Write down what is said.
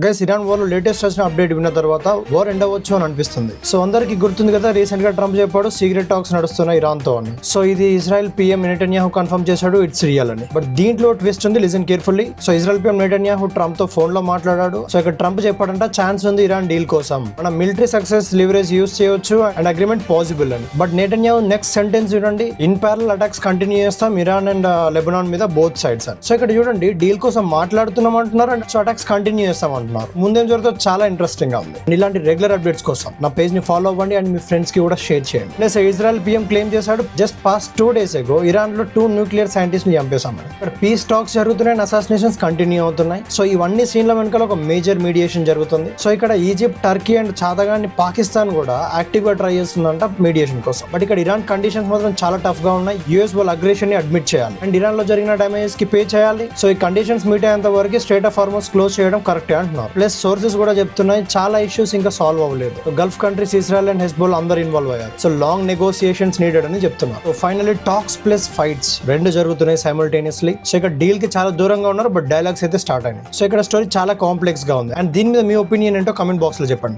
Guys Iran war latest వచ్చిన update విన్న తర్వాత వార్ ఎండ్ అవ్వచ్చు అని అనిపిస్తుంది. సో అందరికి గుర్తుంది కదా, రీసెంట్ గా ట్రంప్ చెప్పాడు సీక్రెట్ టాక్స్ నడుస్తున్నాయి ఇరాన్ తో అని. సో ఇది ఇజ్రాయెల్ పిఎం నెటన్యాహు కన్ఫర్మ్ చేశాడు ఇట్స్ రియల్ అని. బట్ దీంట్లో ట్విస్ట్ ఉంది, listen carefully. So Israel PM Netanyahu Trump తో ఫోన్ లో మాట్లాడాడు. సో ఇక్కడ ట్రంప్ చెప్పాడంట ఛాన్స్ ఉంది ఇరాన్ డీల్ కోసం, మన మిలిటరీ సక్సెస్ లివరేజ్ యూస్ చేయొచ్చు అండ్ అగ్రిమెంట్ పాసిబుల్ అని. బట్ నెటన్యాహు నెక్స్ట్ సెంటెన్స్ చూడండి, ఇన్ ప్యారల్ అటాక్స్ కంటిన్యూ చేస్తాం ఇరాన్ అండ్ లెబనాన్ మీద బోత్ సైడ్స్ అని. సో ఇక్కడ చూడండి, డీల్ కోసం మాట్లాడుతున్నాం అంటున్నారు అండ్ సో అటాక్స్ కంటిన్యూ చేస్తాం అంటున్నారు. ముందేం జరుగుతుందో చాలా ఇంట్రెస్టింగ్ గా ఉంది. ఇలాంటి రెగ్యులర్ అప్డేట్స్ కోసం నా పేజ్ ని ఫాలో అవ్వండి అండ్ మీ ఫ్రెండ్స్ కి కూడా షేర్ చేయండి. ప్లస్ ఇజ్రాయెల్ పిఎం క్లెయిమ్ చేశాడు just past 2 days ago Iran లో 2 న్యూక్లియర్ సైంటిస్ట్ ని చంపేశామని. ఇక్కడ పీస్ టాక్స్ జరుగుతున్నాయి, అసాసినేషన్స్ కంటిన్యూ అవుతున్నాయి. సో ఇవన్నీ సీన్ల వెనకాల ఒక మేజర్ మీడియేషన్ జరుగుతుంది. సో ఇక్కడ ఈజిప్ట్, టర్కీ అండ్ చాతగాని పాకిస్తాన్ కూడా యాక్టివ్ గా ట్రై చేస్తుందంట మీడియేషన్ కోసం. బట్ ఇక్కడ ఇరాన్ కండిషన్స్ మాత్రం చాలా టఫ్ గా ఉన్నాయి. యూఎస్ వాళ్ళ అగ్రెషన్ ని అడ్మిట్ చేయాలి అండ్ ఇరాన్ లో జరిగిన డ్యామేజెస్ కి పే చేయాలి. సో ఈ కండిషన్స్ మీట్ అయ్యేంత వరకు స్ట్రైట్ ఆఫ్ హార్మోస్ క్లోజ్ చేయడం కరెక్టే అంటున్నారు. ప్లస్ సోర్సెస్ కూడా చెప్తున్నాయి చాలా ఇష్యూస్ ఇంకా సాల్వ్ అవ్వలేదు. గల్ఫ్ కంట్రీస్ ఇజ్రాయెల్ అండ్ హెజ్బోల్ అందరూ ఇన్వాల్వ్ అయ్యారు. సో లాంగ్ నెగోసియేషన్స్ నీడెడ్ అని చెప్తున్నారు. So finally talks plus fights రెండు జరుగుతున్నాయి సైమల్టేనియస్లీ. సో ఇక్కడ డీల్ కి చాలా దూరంగా ఉన్నారు, బట్ డైలాగ్స్ అయితే స్టార్ట్ అయినాయి. సో ఇక్కడ స్టోరీ చాలా కాంప్లెక్స్ గా ఉంది అండ్ దీని మీద మీ ఒపీనియన్ ఏంటో కమెంట్ బాక్స్ లో చెప్పండి.